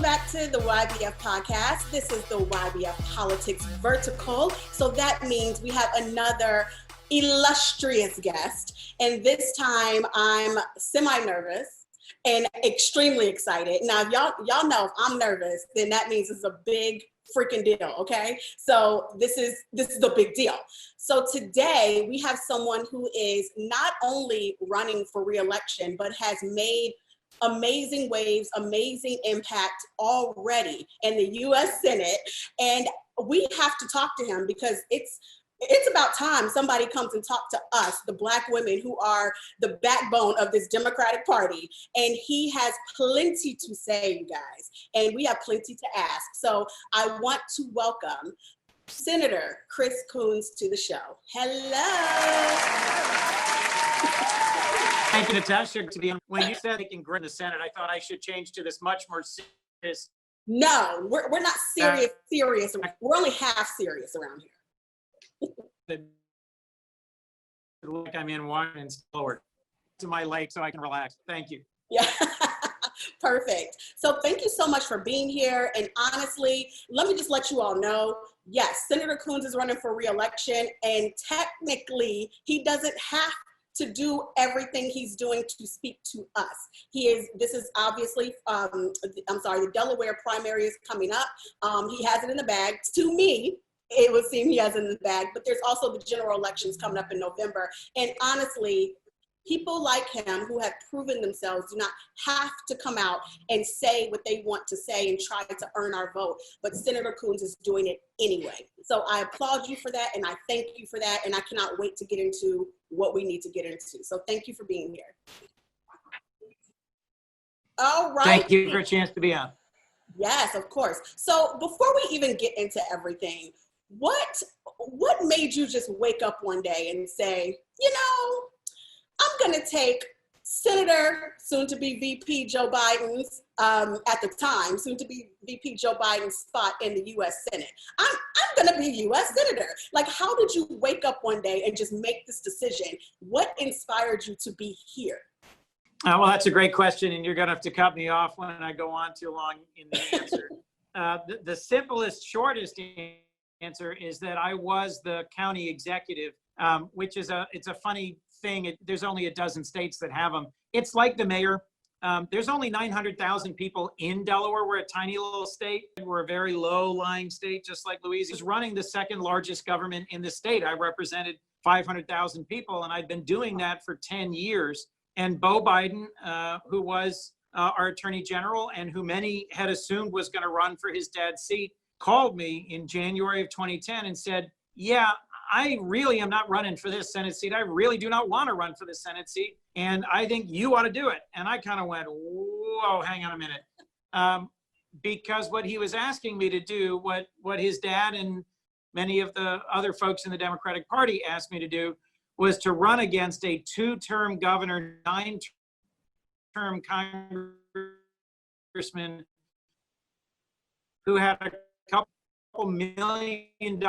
back to the YBF podcast. This is the YBF Politics Vertical. So that means we have another illustrious guest. And this time I'm semi-nervous and extremely excited. Now, if y'all know if I'm nervous, then that means it's a big freaking deal, okay? So this is a big deal. So today we have someone who is not only running for re-election, but has made amazing waves, amazing impact already in the U.S. Senate. And we have to talk to him because it's about time somebody comes and talk to us, the Black women who are the backbone of this Democratic Party. And he has plenty to say, you guys, and we have plenty to ask. So I want to welcome Senator Chris Coons to the show. Hello. Thank you, Natasha. When you said making great in the Senate, I thought I should change to this much more serious. No, we're not serious. We're only half serious around here. Like I'm in Washington, lower to my lake so I can relax. Thank you. Yeah, perfect. So thank you so much for being here. And honestly, let me just let you all know, yes, Senator Coons is running for re-election, and technically he doesn't have to do everything he's doing to speak to us. This is obviously, the Delaware primary is coming up. He has it in the bag. To me, it would seem he has it in the bag, but there's also the general elections coming up in November. And honestly, people like him who have proven themselves do not have to come out and say what they want to say and try to earn our vote. But Senator Coons is doing it anyway. So I applaud you for that, and I thank you for that, and I cannot wait to get into what we need to get into. So thank you for being here. All right. Thank you for a chance to be on. Yes, of course. So before we even get into everything, what made you just wake up one day and say, you know, I'm going to take Senator, soon-to-be VP Joe Biden's, at the time, soon-to-be VP Joe Biden's spot in the U.S. Senate. I'm going to be U.S. Senator. Like, how did you wake up one day and just make this decision? What inspired you to be here? Well, that's a great question, and you're going to have to cut me off when I go on too long in the answer. The simplest, shortest answer is that I was the county executive, which is it's a funny thing. There's only a dozen states that have them. It's like the mayor. There's only 900,000 people in Delaware. We're a tiny little state. We're a very low-lying state, just like Louisiana. I was running the second largest government in the state. I represented 500,000 people, and I'd been doing that for 10 years. And Beau Biden, who was our attorney general and who many had assumed was going to run for his dad's seat, called me in January of 2010 and said, yeah, I really am not running for this Senate seat. I really do not want to run for this Senate seat. And I think you ought to do it. And I kind of went, whoa, hang on a minute. Because what he was asking me to do, what his dad and many of the other folks in the Democratic Party asked me to do, was to run against a 2-term governor, 9-term congressman who had a couple $1 million in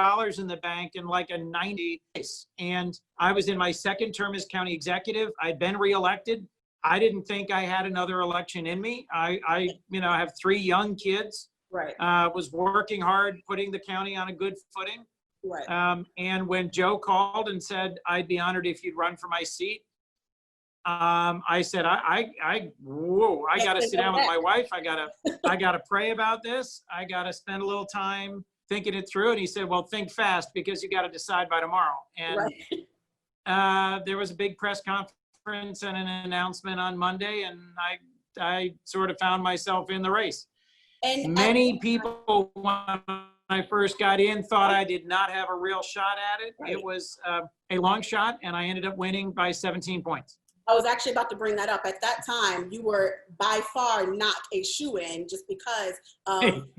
the bank in like a 90 days. And I was in my second term as county executive. I'd been reelected. I didn't think I had another election in me. I have 3 young kids. Right. Was working hard, putting the county on a good footing. Right. And when Joe called and said, I'd be honored if you'd run for my seat, I said, I got to sit down with my wife. I got to pray about this. I got to spend a little time thinking it through. And he said, well, think fast because you got to decide by tomorrow. And right. There was a big press conference and an announcement on Monday, and I sort of found myself in the race. And many people, when I first got in, thought I did not have a real shot at it. Right. It was a long shot, and I ended up winning by 17 points. I was actually about to bring that up. At that time, you were by far not a shoo-in just because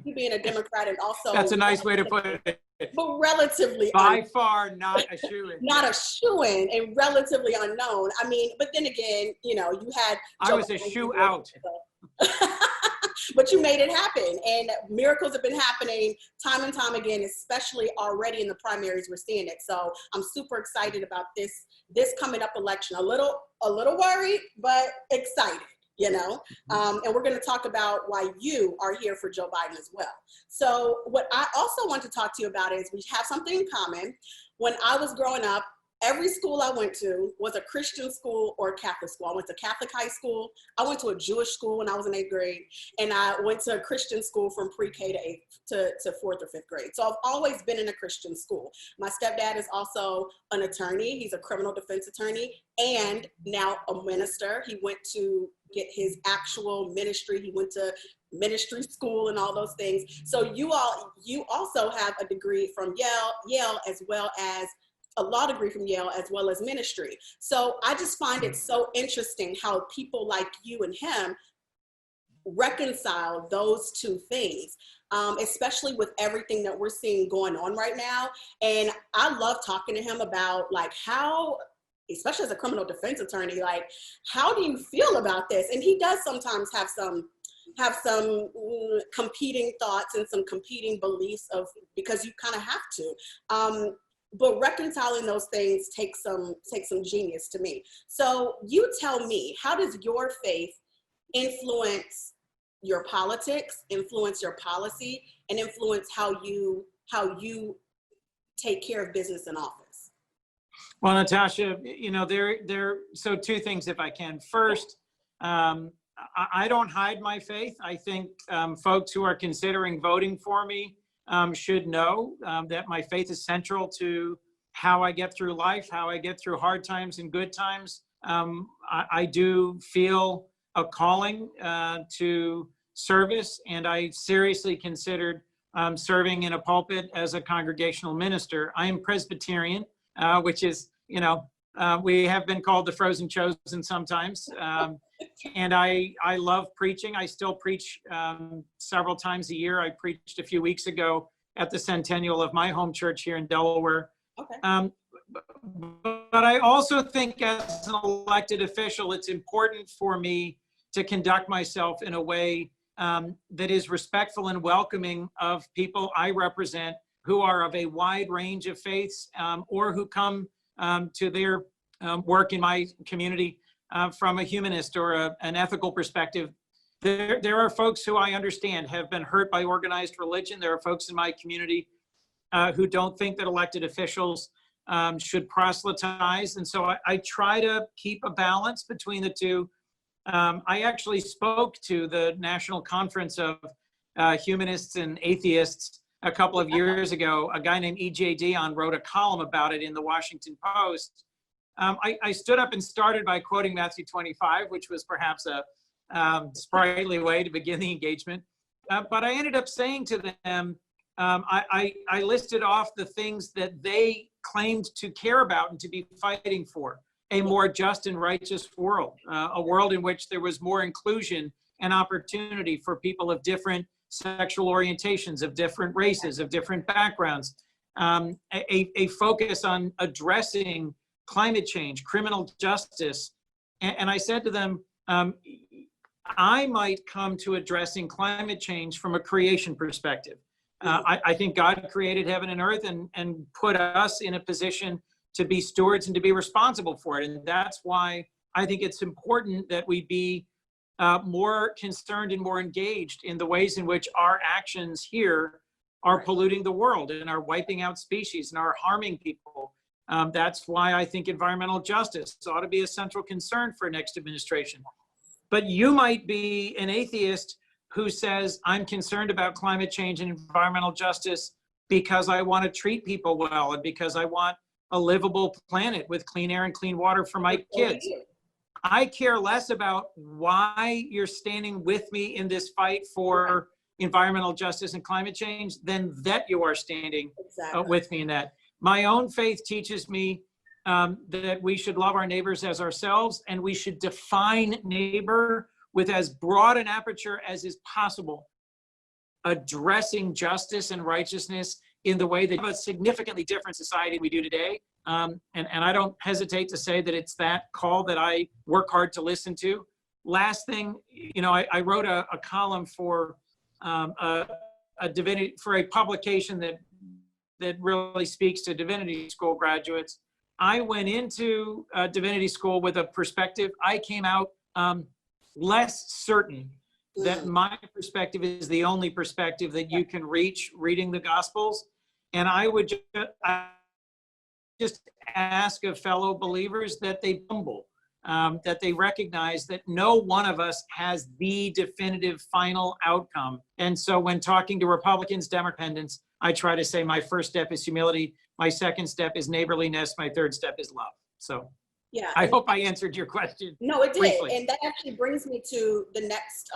you being a Democrat and also— That's a nice way to put it. But relatively— By far not a shoo-in. Not a shoo-in and relatively unknown. I mean, but then again, you had— I was a shoo-out. But you made it happen, and miracles have been happening time and time again, especially already in the primaries. We're seeing it. So I'm super excited about this coming up election. A little worried, but excited. you know, and we're going to talk about why you are here for Joe Biden as well. So what I also want to talk to you about is we have something in common. When I was growing up, every school I went to was a Christian school or a Catholic school. I went to Catholic high school. I went to a Jewish school when I was in 8th grade, and I went to a Christian school from pre-K to 4th or 5th grade. So I've always been in a Christian school. My stepdad is also an attorney. He's a criminal defense attorney and now a minister. He went to get his actual ministry. He went to ministry school and all those things. So you also have a degree from Yale as well as a law degree from Yale as well as ministry. So I just find it so interesting how people like you and him reconcile those two things, especially with everything that we're seeing going on right now. And I love talking to him about like how, especially as a criminal defense attorney, like how do you feel about this? And he does sometimes have some competing thoughts and some competing beliefs because you kind of have to. But reconciling those things takes some genius to me. So you tell me, how does your faith influence your politics, influence your policy, and influence how you take care of business in office? Well, Natasha, you know, so two things if I can. First, I don't hide my faith. I think folks who are considering voting for me should know that my faith is central to how I get through life, how I get through hard times and good times. I do feel a calling to service, and I seriously considered serving in a pulpit as a congregational minister. I am Presbyterian, which is, you know, we have been called the frozen chosen sometimes. And I love preaching. I still preach several times a year. I preached a few weeks ago at the centennial of my home church here in Delaware. Okay. But I also think as an elected official, it's important for me to conduct myself in a way that is respectful and welcoming of people I represent who are of a wide range of faiths or who come to their work in my community from a humanist or an ethical perspective. There are folks who I understand have been hurt by organized religion. There are folks in my community who don't think that elected officials should proselytize. And so I try to keep a balance between the two. I actually spoke to the National Conference of Humanists and Atheists a couple of years ago. A guy named E.J. Dionne wrote a column about it in the Washington Post. I stood up and started by quoting Matthew 25, which was perhaps a sprightly way to begin the engagement. But I ended up saying to them, I listed off the things that they claimed to care about and to be fighting for: a more just and righteous world, a world in which there was more inclusion and opportunity for people of different sexual orientations, of different races, of different backgrounds, a focus on addressing climate change, criminal justice. And I said to them, I might come to addressing climate change from a creation perspective. I think God created heaven and earth and put us in a position to be stewards and to be responsible for it. And that's why I think it's important that we be more concerned and more engaged in the ways in which our actions here are polluting the world and are wiping out species and are harming people. That's why I think environmental justice ought to be a central concern for next administration. But you might be an atheist who says, I'm concerned about climate change and environmental justice because I want to treat people well and because I want a livable planet with clean air and clean water for my kids. I care less about why you're standing with me in this fight for environmental justice and climate change than that you are standing with me in that. My own faith teaches me that we should love our neighbors as ourselves, and we should define neighbor with as broad an aperture as is possible, addressing justice and righteousness in the way that a significantly different society we do today. And I don't hesitate to say that it's that call that I work hard to listen to. Last thing, you know, I wrote a column for a divinity, for a publication that really speaks to divinity school graduates. I went into divinity school with a perspective. I came out less certain that my perspective is the only perspective that you can reach reading the Gospels. And I would just ask of fellow believers that they humble, that they recognize that no one of us has the definitive final outcome. And so when talking to Republicans, Democrats, I try to say my first step is humility, my second step is neighborliness, my third step is love. So yeah, I hope I answered your question. No, it did. Briefly. And that actually brings me to the next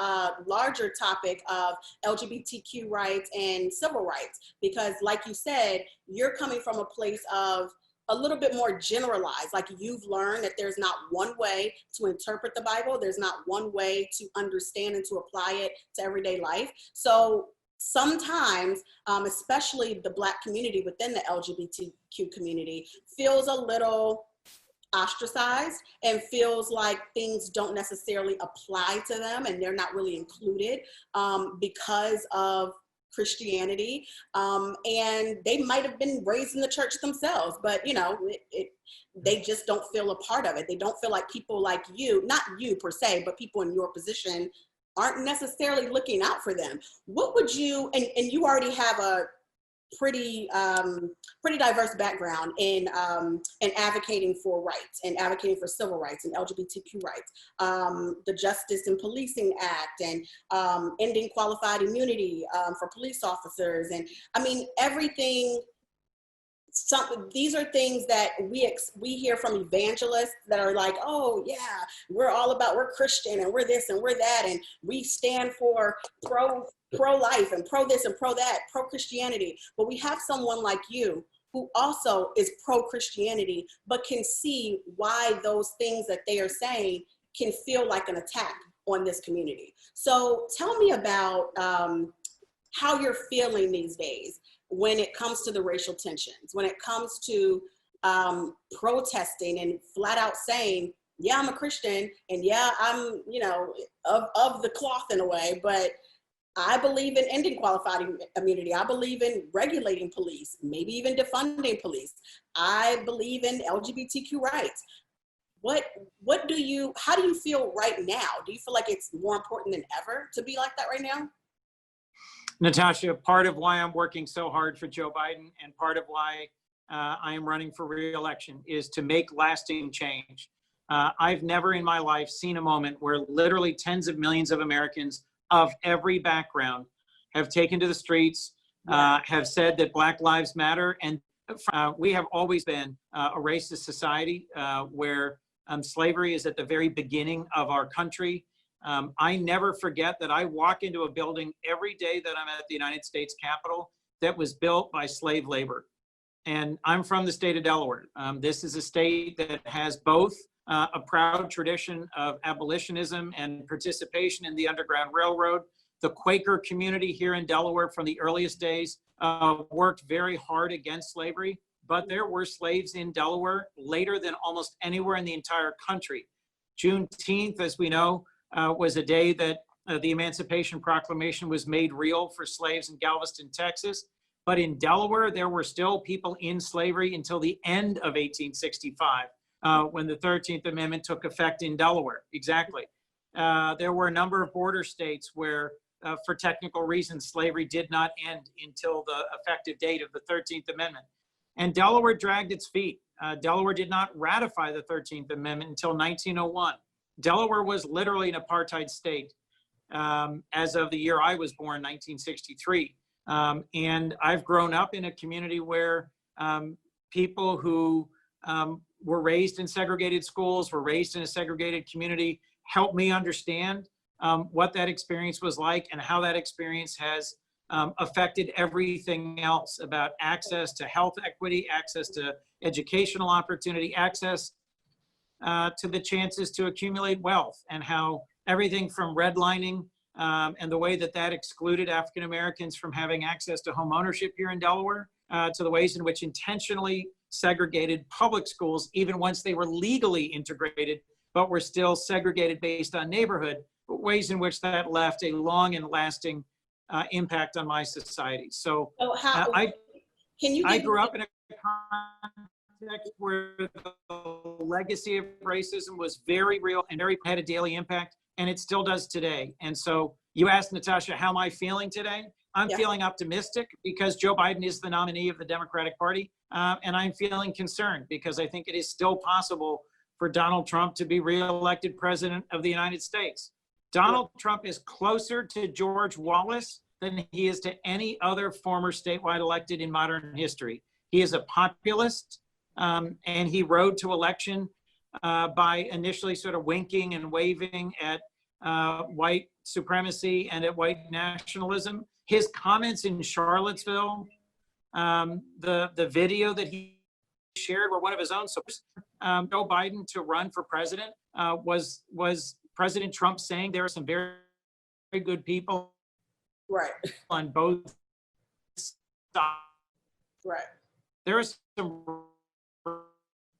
larger topic of LGBTQ rights and civil rights. Because like you said, you're coming from a place of a little bit more generalized, like you've learned that there's not one way to interpret the Bible. There's not one way to understand and to apply it to everyday life. So sometimes, especially the Black community within the LGBTQ community feels a little ostracized and feels like things don't necessarily apply to them and they're not really included because of Christianity, and they might have been raised in the church themselves, but you know, they just don't feel a part of it. They don't feel like people like you, not you per se, but people in your position aren't necessarily looking out for them. What would you, and you already have a pretty diverse background in advocating for rights and advocating for civil rights and LGBTQ rights, the Justice and Policing Act, and ending qualified immunity for police officers, and I mean everything. These are things that we hear from evangelists that are like, oh yeah, we're Christian and we're this and we're that, and we stand for pro-life and pro this and pro that, pro-Christianity. But we have someone like you who also is pro-Christianity, but can see why those things that they are saying can feel like an attack on this community. So tell me about how you're feeling these days when it comes to the racial tensions, when it comes to protesting and flat out saying, yeah, I'm a Christian, and yeah, I'm, you know, of the cloth in a way, but I believe in ending qualified immunity. I believe in regulating police, maybe even defunding police. I believe in LGBTQ rights. How do you feel right now? Do you feel like it's more important than ever to be like that right now? Natasha, part of why I'm working so hard for Joe Biden and part of why I am running for re-election is to make lasting change. I've never in my life seen a moment where literally tens of millions of Americans of every background have taken to the streets, have said that Black Lives Matter. And we have always been a racist society where slavery is at the very beginning of our country. I never forget that I walk into a building every day that I'm at the United States Capitol that was built by slave labor. And I'm from the state of Delaware. This is a state that has both a proud tradition of abolitionism and participation in the Underground Railroad. The Quaker community here in Delaware from the earliest days worked very hard against slavery, but there were slaves in Delaware later than almost anywhere in the entire country. Juneteenth, as we know, was a day that the Emancipation Proclamation was made real for slaves in Galveston, Texas. But in Delaware, there were still people in slavery until the end of 1865, when the 13th Amendment took effect in Delaware. Exactly. There were a number of border states where, for technical reasons, slavery did not end until the effective date of the 13th Amendment. And Delaware dragged its feet. Delaware did not ratify the 13th Amendment until 1901. Delaware was literally an apartheid state as of the year I was born, 1963. And I've grown up in a community where people who were raised in segregated schools, were raised in a segregated community, helped me understand what that experience was like and how that experience has affected everything else about access to health equity, access to educational opportunity, access to the chances to accumulate wealth, and how everything from redlining and the way that that excluded African Americans from having access to home ownership here in Delaware, to the ways in which intentionally segregated public schools, even once they were legally integrated, but were still segregated based on neighborhood, but ways in which that left a long and lasting impact on my society. So I grew up in a context where the legacy of racism was very real and had a daily impact. and it still does today. And so you asked Natasha, how am I feeling today? I'm feeling optimistic because Joe Biden is the nominee of the Democratic Party. And I'm feeling concerned because I think it is still possible for Donald Trump to be reelected president of the United States. Donald Trump is closer to George Wallace than he is to any other former statewide elected in modern history. He is a populist, and he rode to election by initially sort of winking and waving at white supremacy and at white nationalism. His comments in Charlottesville, the video that he shared were one of his own sources. Joe Biden to run for president was President Trump saying there are some very, very good people on both sides. Right. There are some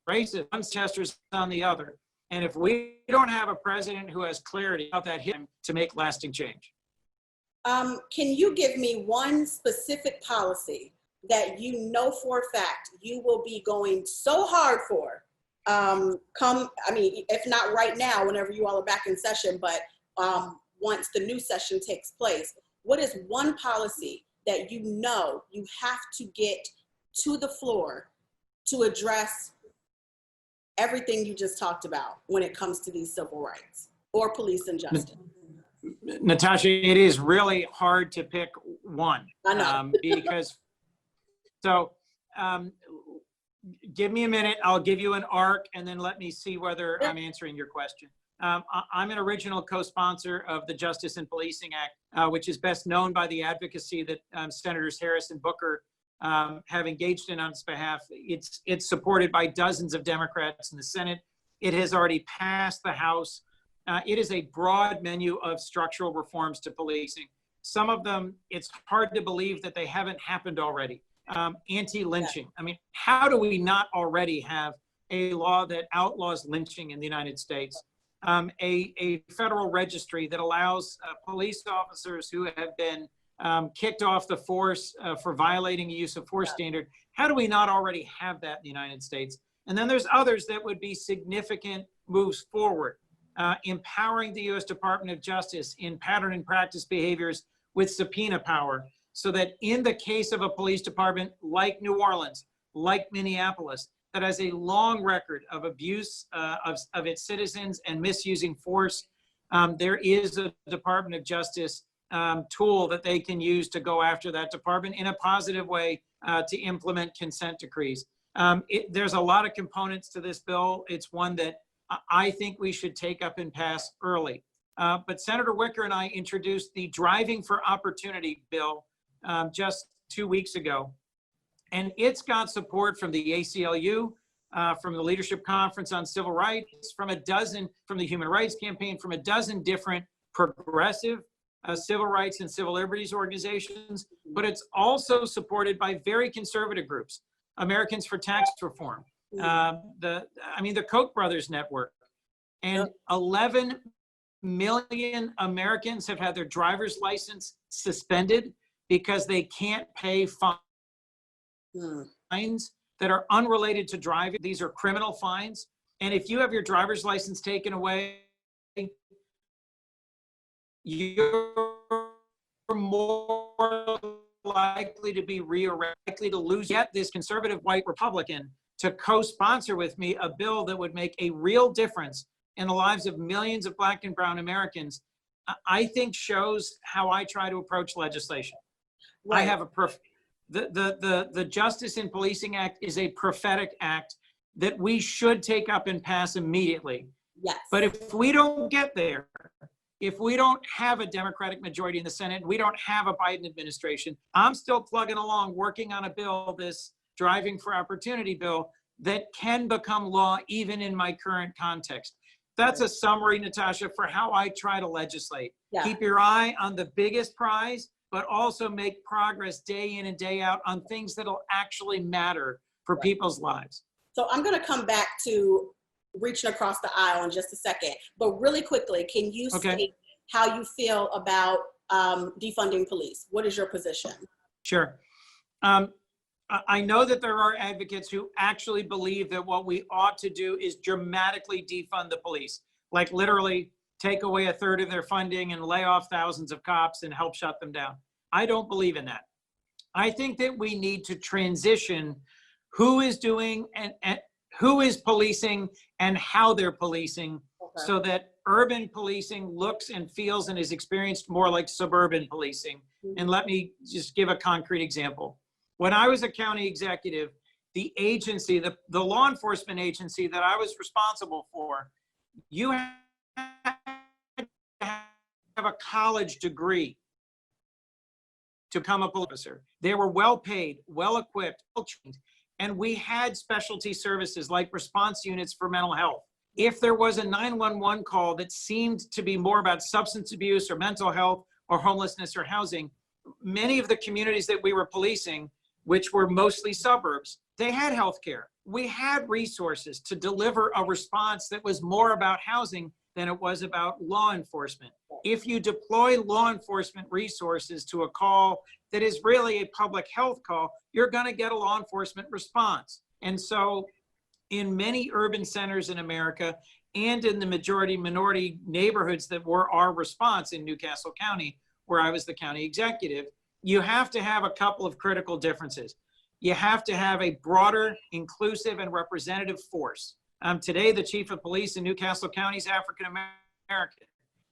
racist protesters on the other. And if we don't have a president who has clarity about that him to make lasting change. Can you give me one specific policy that you know for a fact you will be going so hard for if not right now, whenever you all are back in session, but once the new session takes place, what is one policy that you know you have to get to the floor to address everything you just talked about when it comes to these civil rights or police injustice? Natasha, it is really hard to pick one. I know. Because, give me a minute, I'll give you an arc and then let me see whether I'm answering your question. I'm an original co-sponsor of the Justice and Policing Act, which is best known by the advocacy that Senators Harris and Booker have engaged in on its behalf. It's supported by dozens of Democrats in the Senate. It has already passed the House. It is a broad menu of structural reforms to policing. Some of them, it's hard to believe that they haven't happened already. Anti-lynching. I mean, how do we not already have a law that outlaws lynching in the United States? A federal registry that allows police officers who have been kicked off the force for violating a use of force standard. How do we not already have that in the United States? And then there's others that would be significant moves forward. Empowering the U.S. Department of Justice in pattern and practice behaviors with subpoena power, so that in the case of a police department like New Orleans, like Minneapolis, that has a long record of abuse of its citizens and misusing force, there is a Department of Justice tool that they can use to go after that department in a positive way to implement consent decrees. There's a lot of components to this bill. It's one that I think we should take up and pass early. But Senator Wicker and I introduced the Driving for Opportunity bill just 2 weeks ago. And it's got support from the ACLU, from the Leadership Conference on Civil Rights, from the Human Rights Campaign, from a dozen different progressive civil rights and civil liberties organizations, but it's also supported by very conservative groups, Americans for Tax Reform, the Koch brothers network, and 11 million Americans have had their driver's license suspended because they can't pay fines that are unrelated to driving. These are criminal fines. And if you have your driver's license taken away, you're more likely to be likely to lose. Yet this conservative white Republican to co-sponsor with me a bill that would make a real difference in the lives of millions of Black and brown Americans, I think shows how I try to approach legislation. Right. I have the Justice in Policing Act is a prophetic act that we should take up and pass immediately. Yes. But if we don't get there, if we don't have a Democratic majority in the Senate, we don't have a Biden administration, I'm still plugging along, working on a bill, this Driving for Opportunity bill, that can become law even in my current context. That's a summary, Natasha, for how I try to legislate. Yeah. Keep your eye on the biggest prize, but also make progress day in and day out on things that'll actually matter for people's lives. So I'm going to come back to reaching across the aisle in just a second, but really quickly, can you state how you feel about defunding police? What is your position? Sure. I know that there are advocates who actually believe that what we ought to do is dramatically defund the police, like literally take away a third of their funding and lay off thousands of cops and help shut them down. I don't believe in that. I think that we need to transition who is doing and who is policing and how they're policing, so that urban policing looks and feels and is experienced more like suburban policing. And let me just give a concrete example. When I was a county executive, the agency, the law enforcement agency that I was responsible for, you had to have a college degree to become a police officer. They were well paid, well equipped, well trained, and we had specialty services like response units for mental health. If there was a 911 call that seemed to be more about substance abuse or mental health or homelessness or housing, many of the communities that we were policing, which were mostly suburbs, they had healthcare. We had resources to deliver a response that was more about housing than it was about law enforcement. If you deploy law enforcement resources to a call that is really a public health call, you're going to get a law enforcement response. And so in many urban centers in America and in the majority minority neighborhoods that were our response in Newcastle County, where I was the county executive, you have to have a couple of critical differences. You have to have a broader, inclusive, and representative force. Today, the chief of police in Newcastle County is African American.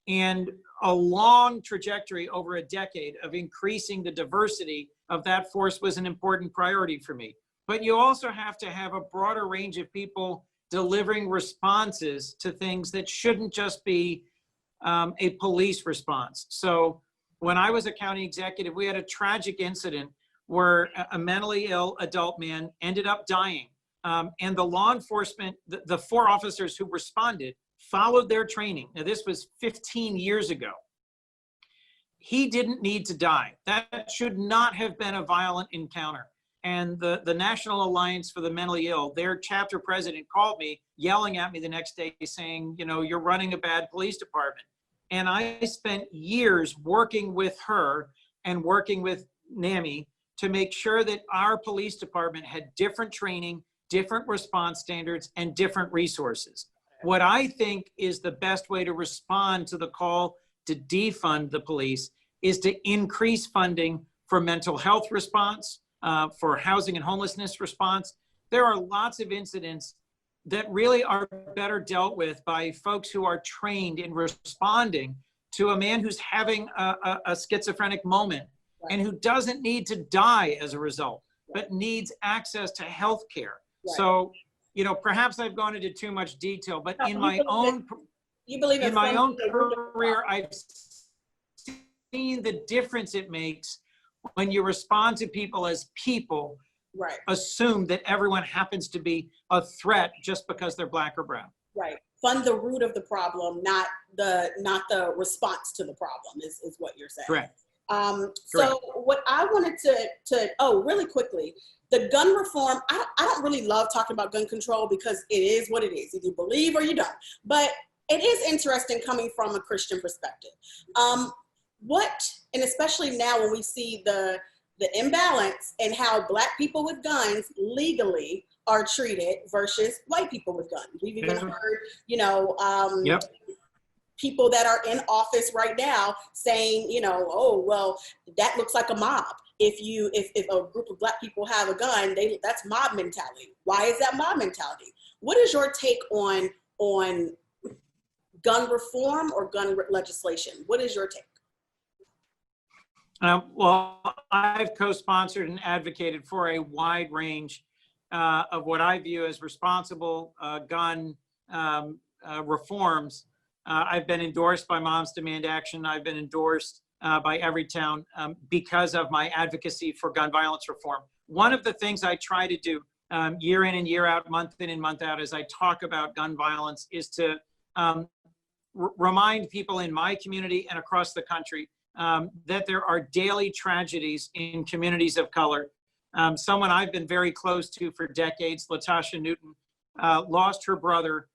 And a long trajectory over a decade of increasing the diversity of that force was an important priority for me. But you also have to have a broader range of people delivering responses to things that shouldn't just be a police response. So when I was a county executive, we had a tragic incident where a mentally ill adult man ended up dying. And the law enforcement, the 4 officers who responded, followed their training. Now, this was 15 years ago. He didn't need to die. That should not have been a violent encounter. And the National Alliance for the Mentally Ill, their chapter president called me, yelling at me the next day saying, you know, you're running a bad police department. And I spent years working with her and working with NAMI to make sure that our police department had different training, different response standards, and different resources. What I think is the best way to respond to the call to defund the police is to increase funding for mental health response, for housing and homelessness response. There are lots of incidents that really are better dealt with by folks who are trained in responding to a man who's having a schizophrenic moment and who doesn't need to die as a result, but needs access to health care. So, you know, perhaps I've gone into too much detail, but in my own career, I've seen the difference it makes when you respond to people as people, assume that everyone happens to be a threat just because they're Black or brown. Fund the root of the problem, not the response to the problem is what you're saying. Correct. So what I wanted to really quickly, the gun reform, I don't really love talking about gun control because it is what it is. Either you believe or you don't. But it is interesting coming from a Christian perspective. And especially now when we see the imbalance in how Black people with guns legally are treated versus white people with guns. We've even heard, you know, people that are in office right now saying, you know, oh, well, that looks like a mob. If a group of Black people have a gun, that's mob mentality. Why is that mob mentality? What is your take on gun reform or gun legislation? What is your take? Well, I've co-sponsored and advocated for a wide range of what I view as responsible gun reforms. I've been endorsed by Moms Demand Action. I've been endorsed by Everytown because of my advocacy for gun violence reform. One of the things I try to do year in and year out, month in and month out, as I talk about gun violence is to remind people in my community and across the country that there are daily tragedies in communities of color. Someone I've been very close to for decades, Natasha Newton, lost her brother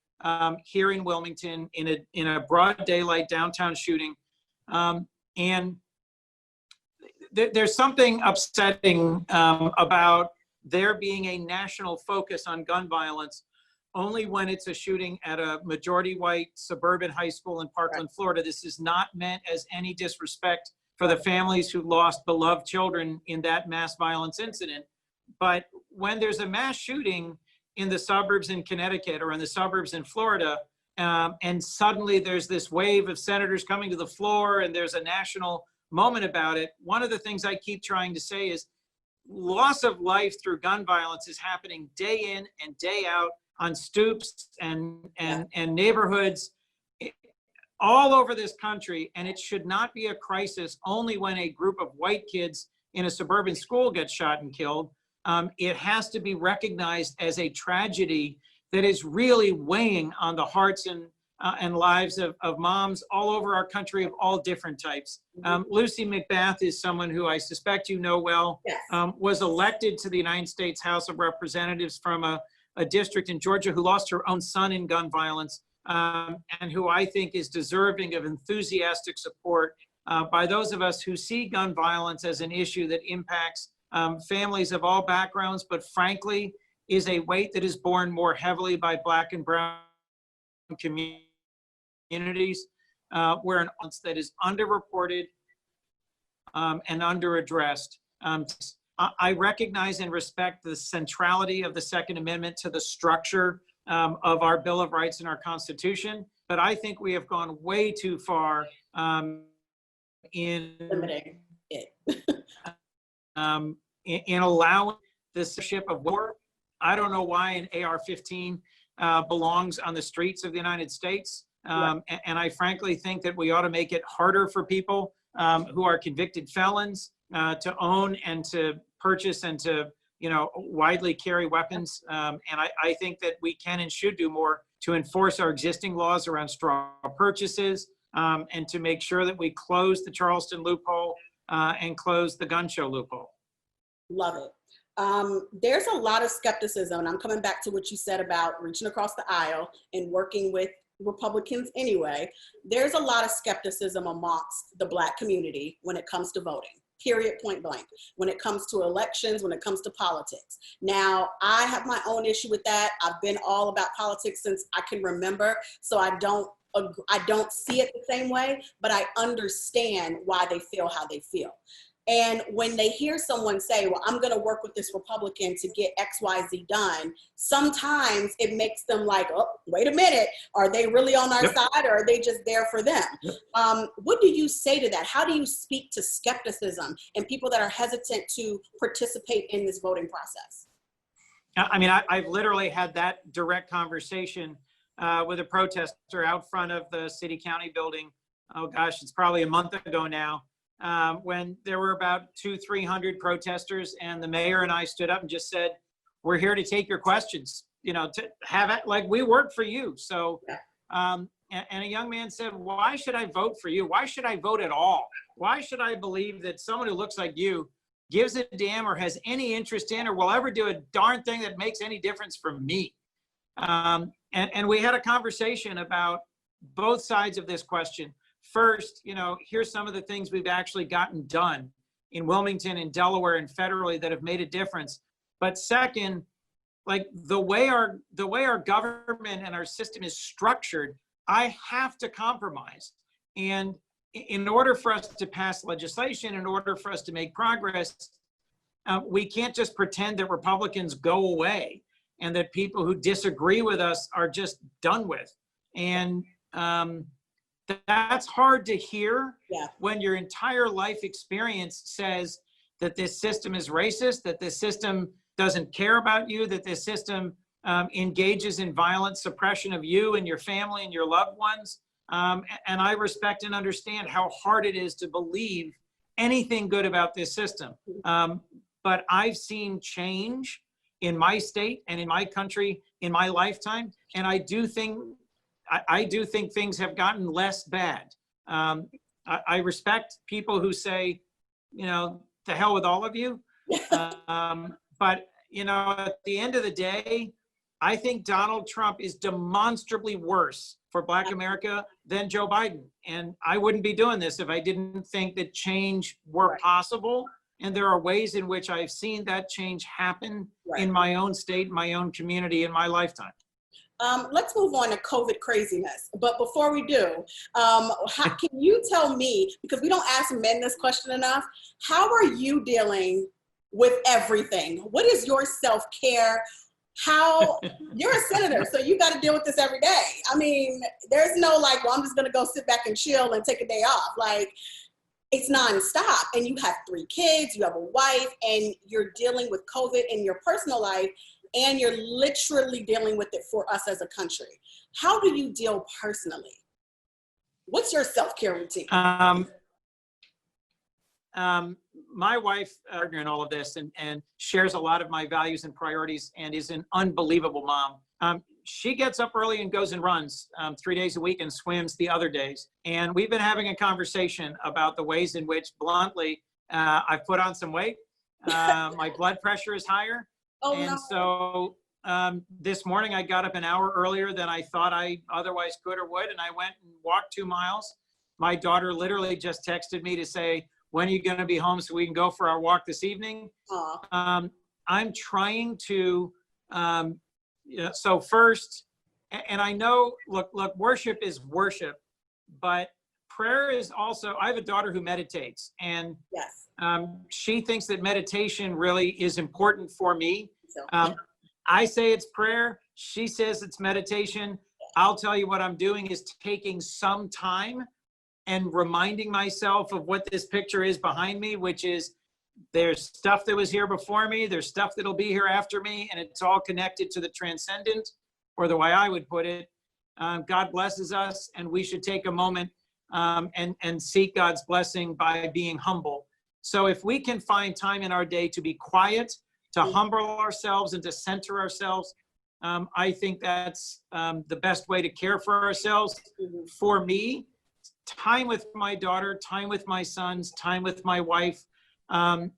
here in Wilmington in a broad daylight downtown shooting. And there's something upsetting about there being a national focus on gun violence only when it's a shooting at a majority white suburban high school in Parkland, Florida. This is not meant as any disrespect for the families who lost beloved children in that mass violence incident. But when there's a mass shooting in the suburbs in Connecticut or in the suburbs in Florida, and suddenly there's this wave of senators coming to the floor and there's a national moment about it, one of the things I keep trying to say is loss of life through gun violence is happening day in and day out on stoops and neighborhoods all over this country. And it should not be a crisis only when a group of white kids in a suburban school gets shot and killed. It has to be recognized as a tragedy that is really weighing on the hearts and lives of moms all over our country of all different types. Lucy McBath is someone who I suspect you know well, was elected to the United States House of Representatives from a district in Georgia who lost her own son in gun violence, and who I think is deserving of enthusiastic support by those of us who see gun violence as an issue that impacts families of all backgrounds, but frankly, is a weight that is borne more heavily by Black and brown communities, where an audience that is underreported and underaddressed. I recognize and respect the centrality of the Second Amendment to the structure of our Bill of Rights and our Constitution, but I think we have gone way too far in limiting it. in allowing the ship of war. I don't know why an AR-15 belongs on the streets of the United States. And I frankly think that we ought to make it harder for people who are convicted felons to own and to purchase and to, widely carry weapons. And I think that we can and should do more to enforce our existing laws around straw purchases and to make sure that we close the Charleston loophole and close the gun show loophole. Love it. There's a lot of skepticism, and I'm coming back to what you said about reaching across the aisle and working with Republicans anyway. There's a lot of skepticism amongst the Black community when it comes to voting, period, point blank. When it comes to elections, when it comes to politics. Now, I have my own issue with that. I've been all about politics since I can remember, so I don't see it the same way, but I understand why they feel how they feel. And when they hear someone say, well, I'm going to work with this Republican to get X, Y, Z done, sometimes it makes them like, oh, wait a minute, are they really on our side, or are they just there for them? What do you say to that? How do you speak to skepticism and people that are hesitant to participate in this voting process? I mean, I've literally had that direct conversation with a protester out front of the city county building. Oh gosh, it's probably a month ago now. When there were about 200-300 protesters, and the mayor and I stood up and just said, we're here to take your questions, to have it like we work for you. So, and a young man said, why should I vote for you? Why should I vote at all? Why should I believe that someone who looks like you gives a damn or has any interest in or will ever do a darn thing that makes any difference for me? And we had a conversation about both sides of this question. First, here's some of the things we've actually gotten done in Wilmington and Delaware and federally that have made a difference. But second, like the way our government and our system is structured, I have to compromise. And in order for us to pass legislation, in order for us to make progress, we can't just pretend that Republicans go away and that people who disagree with us are just done with. And that's hard to hear when your entire life experience says that this system is racist, that this system doesn't care about you, that this system engages in violent suppression of you and your family and your loved ones. And I respect and understand how hard it is to believe anything good about this system. But I've seen change in my state and in my country in my lifetime, and I do think things have gotten less bad. I respect people who say, to hell with all of you. But, at the end of the day, I think Donald Trump is demonstrably worse for Black America than Joe Biden. And I wouldn't be doing this if I didn't think that change were possible. And there are ways in which I've seen that change happen in my own state, my own community, in my lifetime. Let's move on to COVID craziness. But before we do, can you tell me, because we don't ask men this question enough, how are you dealing with everything? What is your self-care? How, you're a senator, so you got to deal with this every day. I mean, there's no like, well, I'm just going to go sit back and chill and take a day off. Like, it's nonstop. And you have 3 kids, you have a wife, and you're dealing with COVID in your personal life, and you're literally dealing with it for us as a country. How do you deal personally? What's your self-care routine? My wife, in all of this, and shares a lot of my values and priorities, and is an unbelievable mom. She gets up early and goes and runs 3 days a week and swims the other days. And we've been having a conversation about the ways in which, bluntly, I've put on some weight. My blood pressure is higher. Oh, and no. so this morning I got up an hour earlier than I thought I otherwise could or would, and I went and walked 2 miles. My daughter literally just texted me to say, when are you going to be home so we can go for our walk this evening? I'm trying to, so first, and I know, look, worship is worship, but prayer is also, I have a daughter who meditates, and yes. She thinks that meditation really is important for me. I say it's prayer. She says it's meditation. I'll tell you what I'm doing is taking some time and reminding myself of what this picture is behind me, which is there's stuff that was here before me, there's stuff that'll be here after me, and it's all connected to the transcendent, or the way I would put it. God blesses us, and we should take a moment and seek God's blessing by being humble. So if we can find time in our day to be quiet, to humble ourselves and to center ourselves, I think that's the best way to care for ourselves. For me, time with my daughter, time with my sons, time with my wife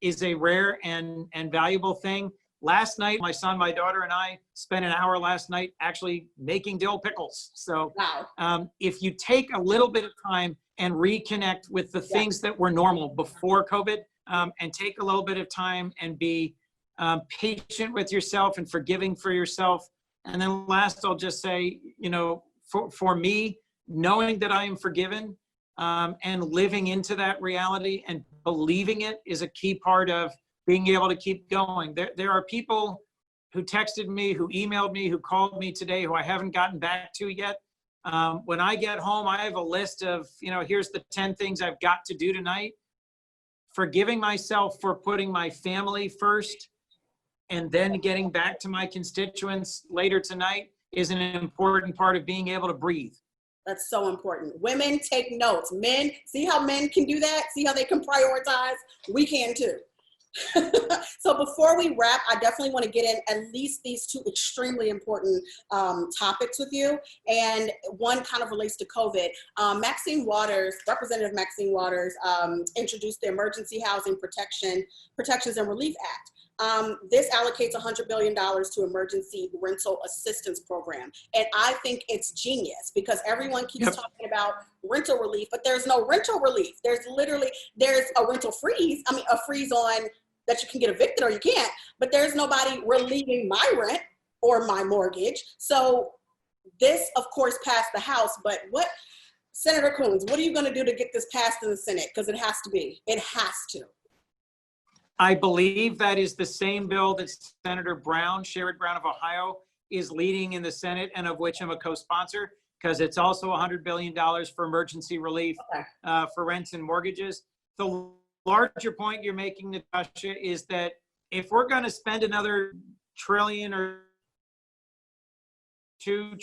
is a rare and valuable thing. Last night, my son, my daughter, and I spent an hour last night actually making dill pickles. So wow. If you take a little bit of time and reconnect with the things that were normal before COVID, and take a little bit of time and be patient with yourself and forgiving for yourself. And then last, I'll just say, you know, for me, knowing that I am forgiven and living into that reality and believing it is a key part of being able to keep going. There are people who texted me, who emailed me, who called me today, who I haven't gotten back to yet. When I get home, I have a list of, you know, here's the 10 things I've got to do tonight. Forgiving myself for putting my family first and then getting back to my constituents later tonight is an important part of being able to breathe. That's so important. Women, take notes. Men, see how men can do that? See how they can prioritize? We can too. So before we wrap, I definitely want to get in at least these 2 extremely important topics with you. And one kind of relates to COVID. Maxine Waters, Representative Maxine Waters, introduced the Emergency Housing Protections and Relief Act. This allocates $100 billion to Emergency Rental Assistance Program. And I think it's genius because everyone keeps talking about rental relief, but there's no rental relief. There's a rental freeze. I mean, a freeze on that you can get evicted or you can't, but there's nobody relieving my rent or my mortgage. So this, of course, passed the House, but Senator Coons, what are you going to do to get this passed in the Senate? Because it has to be. It has to. I believe that is the same bill that Senator Brown, Sherrod Brown of Ohio, is leading in the Senate, and of which I'm a co-sponsor, because it's also $100 billion for emergency relief for rents and mortgages. The larger point you're making, Natasha, is that if we're going to spend another trillion or $2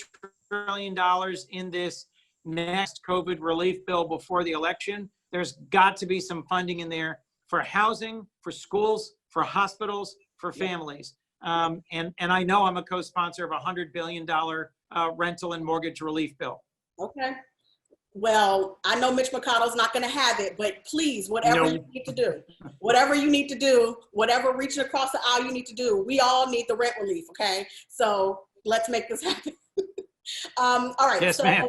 trillion in this next COVID relief bill before the election, there's got to be some funding in there for housing, for schools, for hospitals, for families. And I know I'm a co-sponsor of a $100 billion rental and mortgage relief bill. Okay. Well, I know Mitch McConnell's not going to have it, but please, whatever you need to do, whatever reaching across the aisle you need to do, we all need the rent relief, okay? So let's make this happen. All right. Yes, ma'am.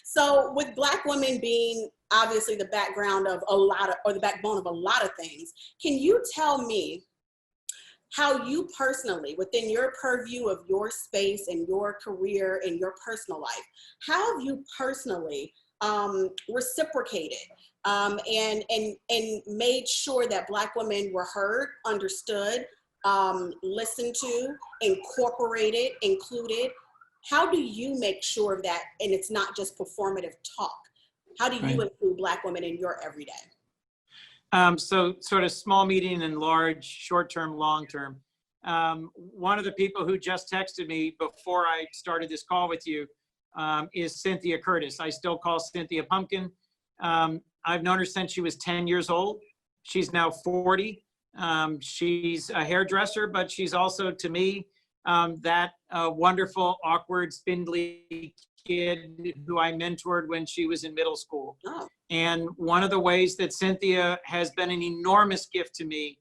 So with Black women being obviously the background of the backbone of a lot of things, can you tell me how you personally, within your purview of your space and your career and your personal life, how have you personally reciprocated and made sure that Black women were heard, understood, listened to, incorporated, included? How do you make sure of that, and it's not just performative talk? How do you include Black women in your everyday? So sort of small, medium, and large, short-term, long-term. One of the people who just texted me before I started this call with you is Cynthia Curtis. I still call Cynthia Pumpkin. I've known her since she was 10 years old. She's now 40. She's a hairdresser, but she's also, to me, that wonderful, awkward, spindly kid who I mentored when she was in middle school. Oh. And one of the ways that Cynthia has been an enormous gift to me,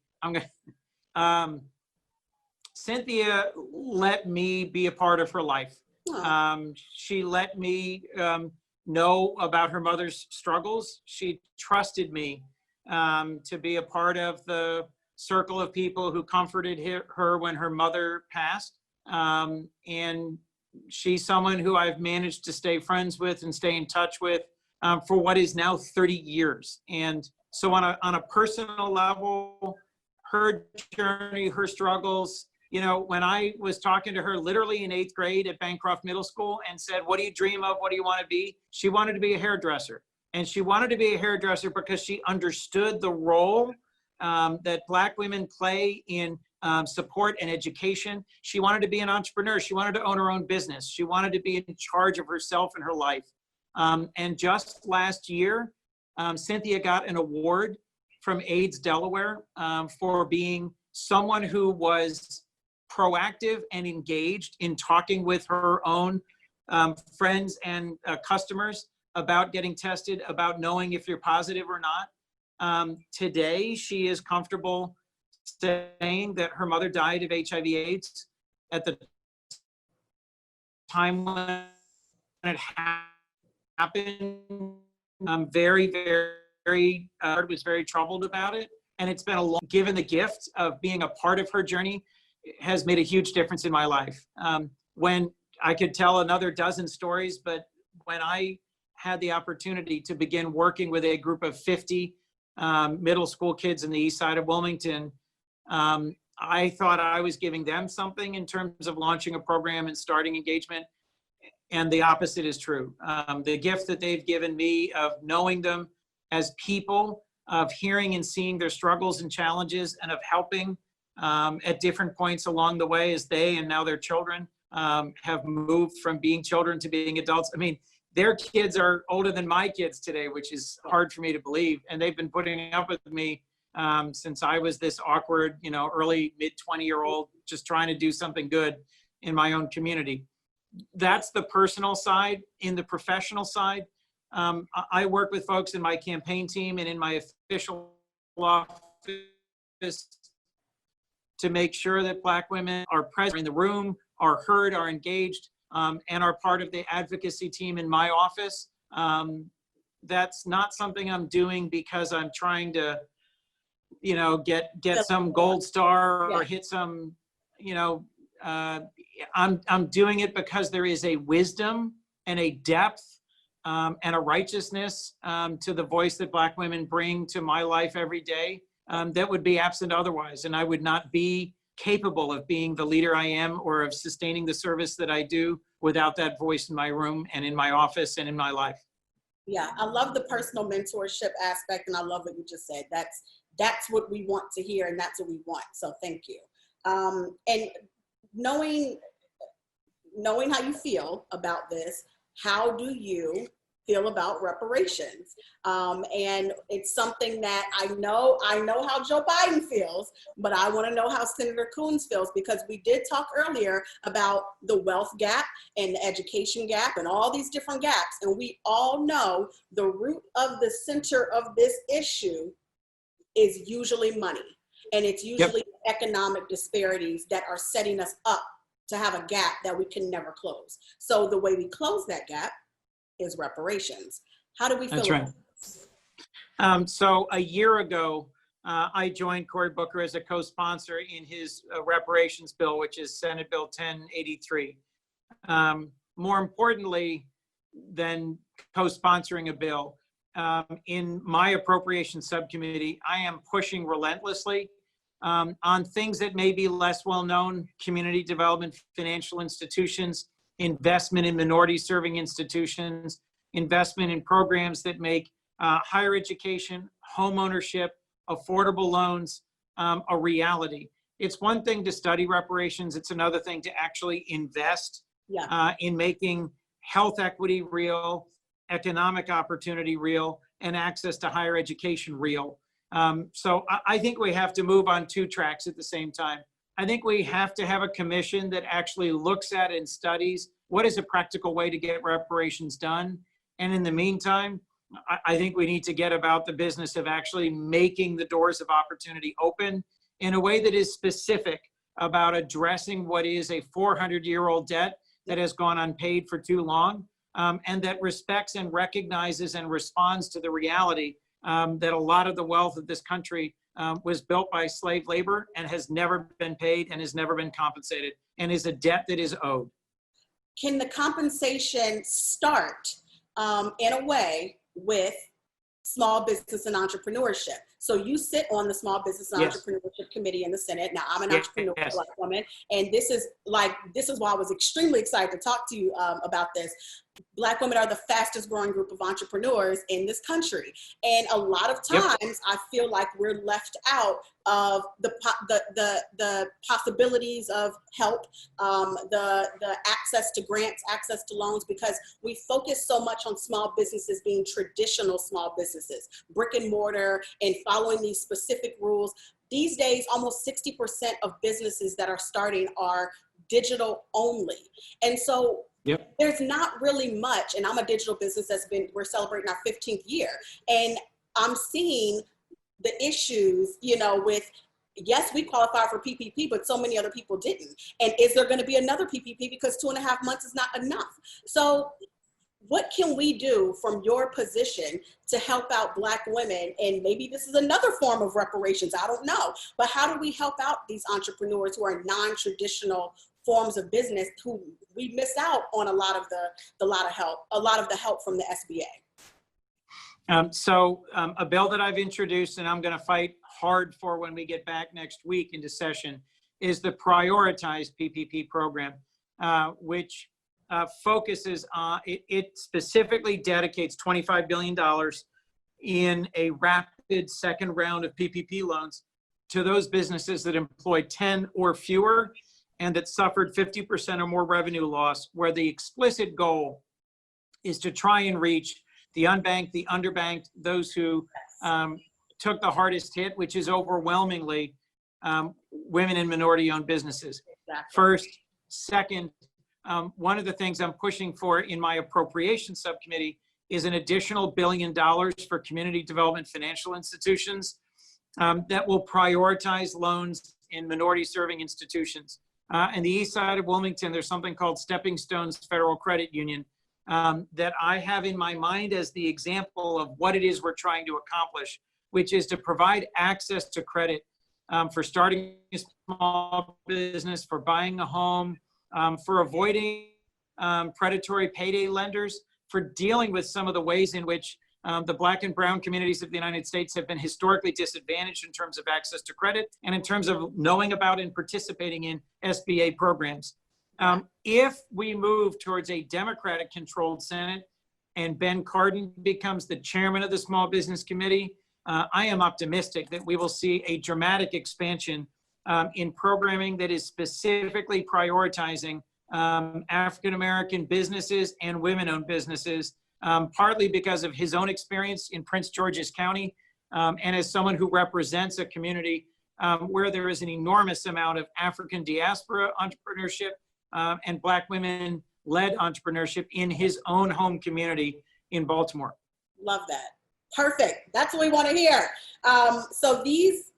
Cynthia let me be a part of her life. Oh. She let me know about her mother's struggles. She trusted me to be a part of the circle of people who comforted her when her mother passed. And she's someone who I've managed to stay friends with and stay in touch with for what is now 30 years. And so on a personal level, her journey, her struggles, you know, when I was talking to her literally in 8th grade at Bancroft Middle School and said, what do you dream of? What do you want to be? She wanted to be a hairdresser. And she wanted to be a hairdresser because she understood the role that Black women play in support and education. She wanted to be an entrepreneur. She wanted to own her own business. She wanted to be in charge of herself and her life. And just last year, Cynthia got an award from AIDS Delaware for being someone who was proactive and engaged in talking with her own friends and customers about getting tested, about knowing if you're positive or not. Today, she is comfortable saying that her mother died of HIV/AIDS at the time when it happened. Very, was very troubled about it. And it's been given the gift of being a part of her journey has made a huge difference in my life. When I could tell another dozen stories, but when I had the opportunity to begin working with a group of 50 middle school kids in the east side of Wilmington, I thought I was giving them something in terms of launching a program and starting engagement. And the opposite is true. The gift that they've given me of knowing them as people, of hearing and seeing their struggles and challenges, and of helping at different points along the way as they and now their children have moved from being children to being adults. I mean, their kids are older than my kids today, which is hard for me to believe. And they've been putting up with me since I was this awkward, you know, early mid-20-year-old, just trying to do something good in my own community. That's the personal side. In the professional side, I work with folks in my campaign team and in my official office to make sure that Black women are present in the room, are heard, are engaged, and are part of the advocacy team in my office. That's not something I'm doing because I'm trying to, you know, get some gold star or hit some, you know, I'm doing it because there is a wisdom and a depth and a righteousness to the voice that Black women bring to my life every day that would be absent otherwise. And I would not be capable of being the leader I am or of sustaining the service that I do without that voice in my room and in my office and in my life. Yeah, I love the personal mentorship aspect, and I love what you just said. That's what we want to hear, and that's what we want. So thank you. And knowing how you feel about this, how do you feel about reparations? And it's something that I know how Joe Biden feels, but I want to know how Senator Coons feels, because we did talk earlier about the wealth gap and the education gap and all these different gaps. And we all know the root of the center of this issue is usually money. And it's usually economic disparities that are setting us up to have a gap that we can never close. So the way we close that gap is reparations. How do we feel about this? So a year ago, I joined Cory Booker as a co-sponsor in his reparations bill, which is Senate Bill 1083. More importantly than co-sponsoring a bill, in my appropriations subcommittee, I am pushing relentlessly on things that may be less well-known: community development, financial institutions, investment in minority-serving institutions, investment in programs that make higher education, home ownership, affordable loans a reality. It's one thing to study reparations. It's another thing to actually invest in making health equity real, economic opportunity real, and access to higher education real. So I think we have to move on two tracks at the same time. I think we have to have a commission that actually looks at and studies what is a practical way to get reparations done. And in the meantime, I think we need to get about the business of actually making the doors of opportunity open in a way that is specific about addressing what is a 400-year-old debt that has gone unpaid for too long, and that respects and recognizes and responds to the reality that a lot of the wealth of this country was built by slave labor and has never been paid and has never been compensated and is a debt that is owed. Can the compensation start in a way with small business and entrepreneurship? So you sit on the Small Business and Entrepreneurship Committee in the Senate. Now, I'm an entrepreneur, Black woman, and this is why I was extremely excited to talk to you about this. Black women are the fastest growing group of entrepreneurs in this country. And a lot of times I feel like we're left out of the possibilities of help, the access to grants, access to loans, because we focus so much on small businesses being traditional small businesses, brick and mortar, and following these specific rules. These days, almost 60% of businesses that are starting are digital only. And so there's not really much, and I'm a digital business we're celebrating our 15th year. And I'm seeing the issues, with, yes, we qualify for PPP, but so many other people didn't. And is there gonna be another PPP? Because 2.5 months is not enough. So what can we do from your position to help out Black women? And maybe this is another form of reparations, I don't know. But how do we help out these entrepreneurs who are non-traditional forms of business, who we miss out on a lot of the help from the SBA? A bill that I've introduced and I'm going to fight hard for when we get back next week into session is the Prioritized Ppp Program, which focuses on, it specifically dedicates $25 billion in a rapid second round of PPP loans to those businesses that employ 10 or fewer and that suffered 50% or more revenue loss, where the explicit goal is to try and reach the unbanked, the underbanked, those who took the hardest hit, which is overwhelmingly women and minority-owned businesses. First. Second, one of the things I'm pushing for in my appropriations subcommittee is an additional $1 billion for community development financial institutions that will prioritize loans in minority-serving institutions. In the east side of Wilmington, there's something called Stepping Stones Federal Credit Union that I have in my mind as the example of what it is we're trying to accomplish, which is to provide access to credit for starting a small business, for buying a home, for avoiding predatory payday lenders, for dealing with some of the ways in which the Black and brown communities of the United States have been historically disadvantaged in terms of access to credit and in terms of knowing about and participating in SBA programs. If we move towards a Democratic-controlled Senate and Ben Cardin becomes the chairman of the Small Business Committee, I am optimistic that we will see a dramatic expansion in programming that is specifically prioritizing African-American businesses and women-owned businesses, partly because of his own experience in Prince George's County, and as someone who represents a community where there is an enormous amount of African diaspora entrepreneurship and Black women-led entrepreneurship in his own home community in Baltimore. Love that. Perfect. That's what we want to hear. So these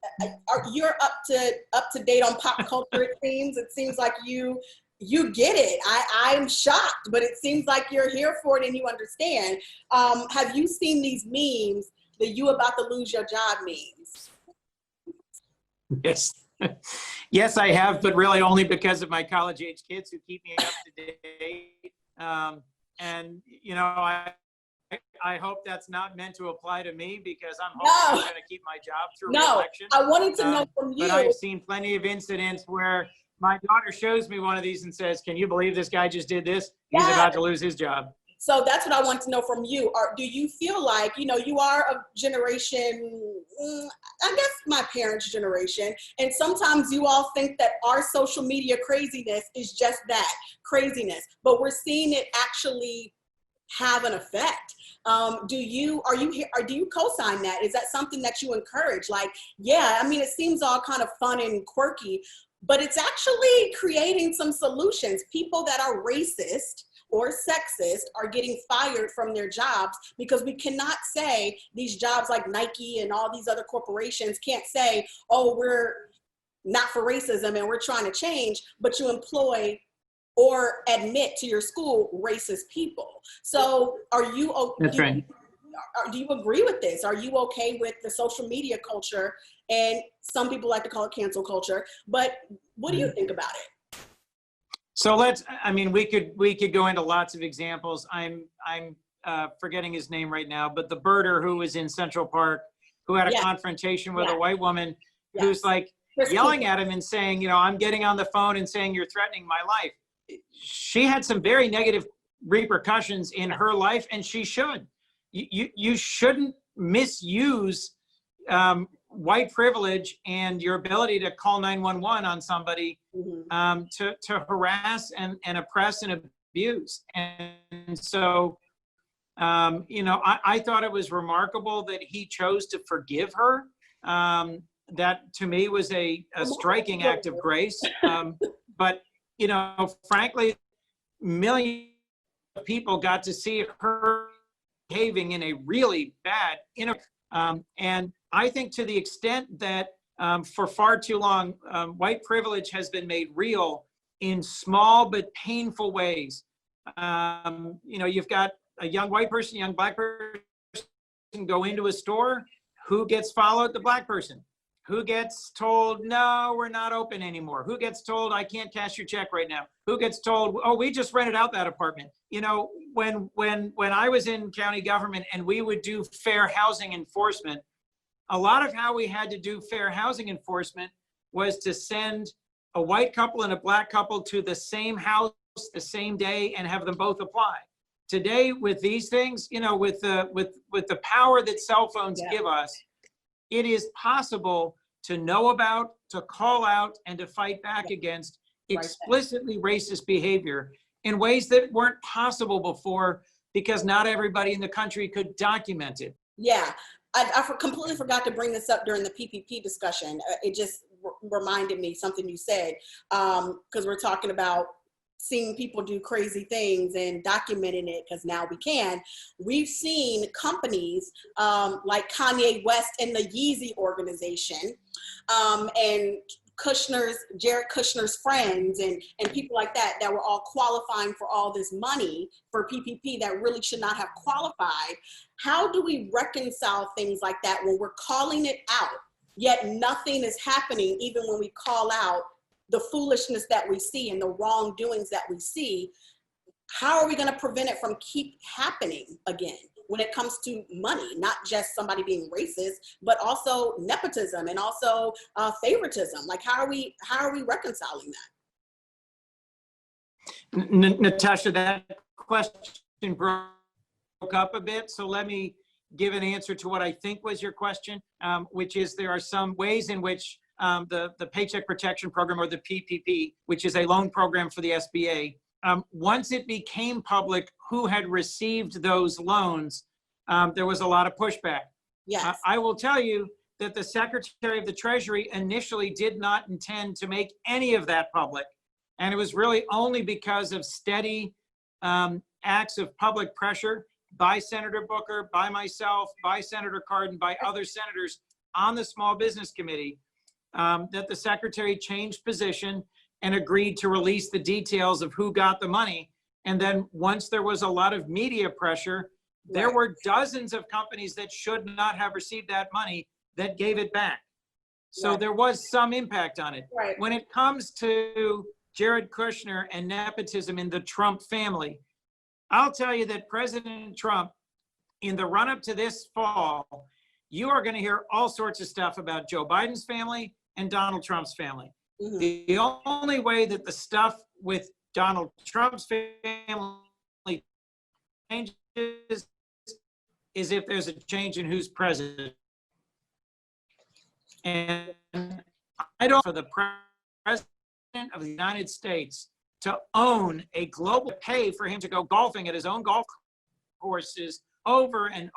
you're up to date on pop culture. It seems like you get it. I'm shocked, but it seems like you're here for it and you understand. Have you seen these memes, the "you about to lose your job" memes? Yes. Yes, I have, but really only because of my college-age kids who keep me up to date. And, you know, I hope that's not meant to apply to me, because I'm hoping I'm going to keep my job through re-election. I wanted to know from you. But I've seen plenty of incidents where my daughter shows me one of these and says, "Can you believe this guy just did this? He's about to lose his job." So that's what I want to know from you. Do you feel like, you know, you are a generation, I guess my parents' generation, and sometimes you all think that our social media craziness is just that, craziness, but we're seeing it actually have an effect. Do you co-sign that? Is that something that you encourage? Like, yeah, I mean, it seems all kind of fun and quirky, but it's actually creating some solutions. People that are racist or sexist are getting fired from their jobs, because we cannot say, these jobs like Nike and all these other corporations can't say, oh, we're not for racism and we're trying to change, but you employ or admit to your school racist people. So are you, That's right. Do you agree with this? Are you okay with the social media culture? And some people like to call it cancel culture, but what do you think about it? So I mean, we could go into lots of examples. I'm forgetting his name right now, but the birder who was in Central Park, who had a confrontation with a white woman who's like yelling at him and saying, you know, I'm getting on the phone and saying you're threatening my life. She had some very negative repercussions in her life, and she should. You shouldn't misuse white privilege and your ability to call 911 on somebody to harass and oppress and abuse. And so, you know, I thought it was remarkable that he chose to forgive her. That to me was a striking act of grace. But, you know, frankly, millions of people got to see her behaving in a really bad, and I think to the extent that for far too long, white privilege has been made real in small but painful ways. You know, you've got a young white person, young black person go into a store. Who gets followed? The black person. Who gets told, no, we're not open anymore? Who gets told, I can't cash your check right now? Who gets told, oh, we just rented out that apartment? You know, when I was in county government and we would do fair housing enforcement, a lot of how we had to do fair housing enforcement was to send a white couple and a black couple to the same house the same day and have them both apply. Today, with these things, you know, with the power that cell phones give us, it is possible to know about, to call out, and to fight back against explicitly racist behavior in ways that weren't possible before, because not everybody in the country could document it. Yeah, I completely forgot to bring this up during the PPP discussion. It just reminded me something you said, because we're talking about seeing people do crazy things and documenting it, because now we can. We've seen companies like Kanye West and the Yeezy organization, and Jared Kushner's friends and people like that were all qualifying for all this money for PPP that really should not have qualified. How do we reconcile things like that when we're calling it out, yet nothing is happening even when we call out the foolishness that we see and the wrongdoings that we see? How are we going to prevent it from keep happening again when it comes to money, not just somebody being racist, but also nepotism and also favoritism? Like, how are we reconciling that? Natasha, that question broke up a bit, so let me give an answer to what I think was your question, which is there are some ways in which the Paycheck Protection Program, or the PPP, which is a loan program for the SBA, once it became public who had received those loans, there was a lot of pushback. Yes. I will tell you that the Secretary of the Treasury initially did not intend to make any of that public. And it was really only because of steady acts of public pressure by Senator Booker, by myself, by Senator Cardin, by other senators on the Small Business Committee, that the Secretary changed position and agreed to release the details of who got the money. And then once there was a lot of media pressure, there were dozens of companies that should not have received that money that gave it back. So Right. there was some impact on it. Right. When it comes to Jared Kushner and nepotism in the Trump family, I'll tell you that President Trump, in the run-up to this fall, you are going to hear all sorts of stuff about Joe Biden's family and Donald Trump's family. Mhm. The only way that the stuff with Donald Trump's family changes is if there's a change in who's president. And I don't, for the president of the United States to own a global pay for him to go golfing at his own golf courses over and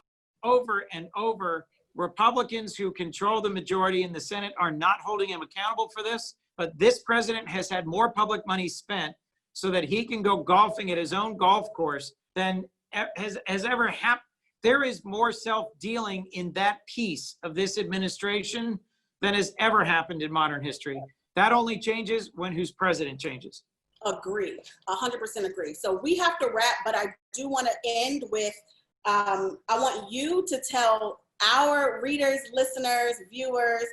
over and over. Republicans who control the majority in the Senate are not holding him accountable for this, but this president has had more public money spent so that he can go golfing at his own golf course than has ever happened. There is more self-dealing in that piece of this administration than has ever happened in modern history. That only changes when who's president changes. Agree, 100% agree. So we have to wrap, but I do want to end with, I want you to tell our readers, listeners, viewers,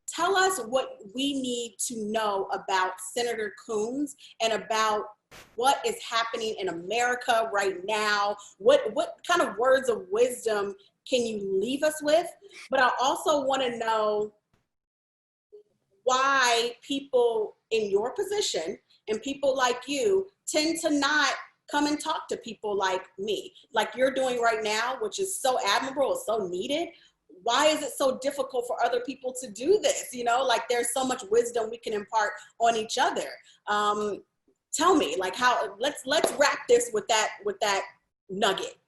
tell us what we need to know about Senator Coons and about what is happening in America right now. What kind of words of wisdom can you leave us with? But I also want to know why people in your position and people like you tend to not come and talk to people like me, like you're doing right now, which is so admirable, it's so needed. Why is it so difficult for other people to do this? You know, like there's so much wisdom we can impart on each other. Tell me, like how, let's wrap this with that nugget.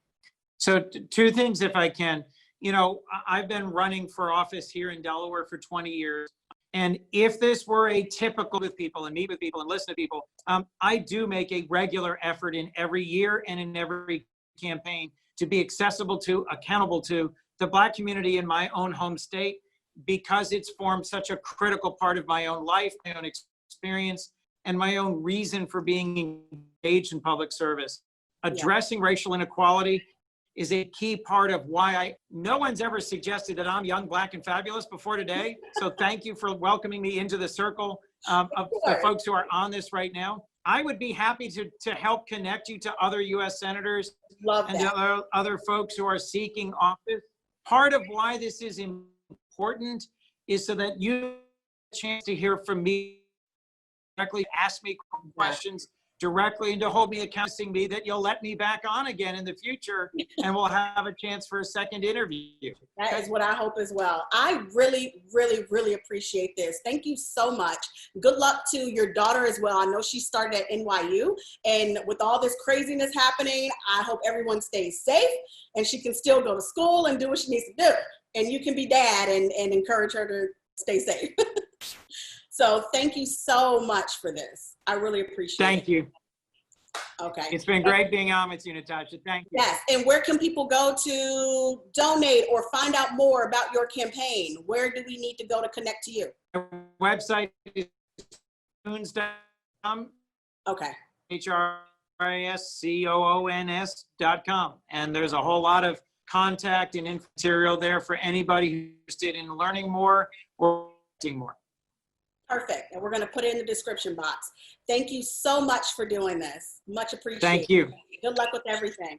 So two things, if I can. You know, I've been running for office here in Delaware for 20 years. And if this were a typical with people and meet with people and listen to people, I do make a regular effort in every year and in every campaign to be accessible to, accountable to the Black community in my own home state, because it's formed such a critical part of my own life, my own experience, and my own reason for being engaged in public service. Addressing racial inequality is a key part of why no one's ever suggested that I'm young, Black, and fabulous before today. So thank you for welcoming me into the circle of the folks who are on this right now. I would be happy to help connect you to other US senators and to other folks who are seeking office. Part of why this is important is so that you have a chance to hear from me directly, ask me questions directly, and to hold me accountable me that you'll let me back on again in the future and we'll have a chance for a second interview. That is what I hope as well. I really, really, really appreciate this. Thank you so much. Good luck to your daughter as well. I know she started at NYU, and with all this craziness happening, I hope everyone stays safe and she can still go to school and do what she needs to do. And you can be dad and encourage her to stay safe. So thank you so much for this. I really appreciate it. Thank you. Okay. It's been great being on with you, Natasha. Thank you. Yes, and where can people go to donate or find out more about your campaign? Where do we need to go to connect to you? Our website is Coons.com. Okay. HRISCOONS.com. And there's a whole lot of contact and material there for anybody who's interested in learning more or seeing more. Perfect. And we're going to put it in the description box. Thank you so much for doing this. Much appreciated. Thank you. Good luck with everything.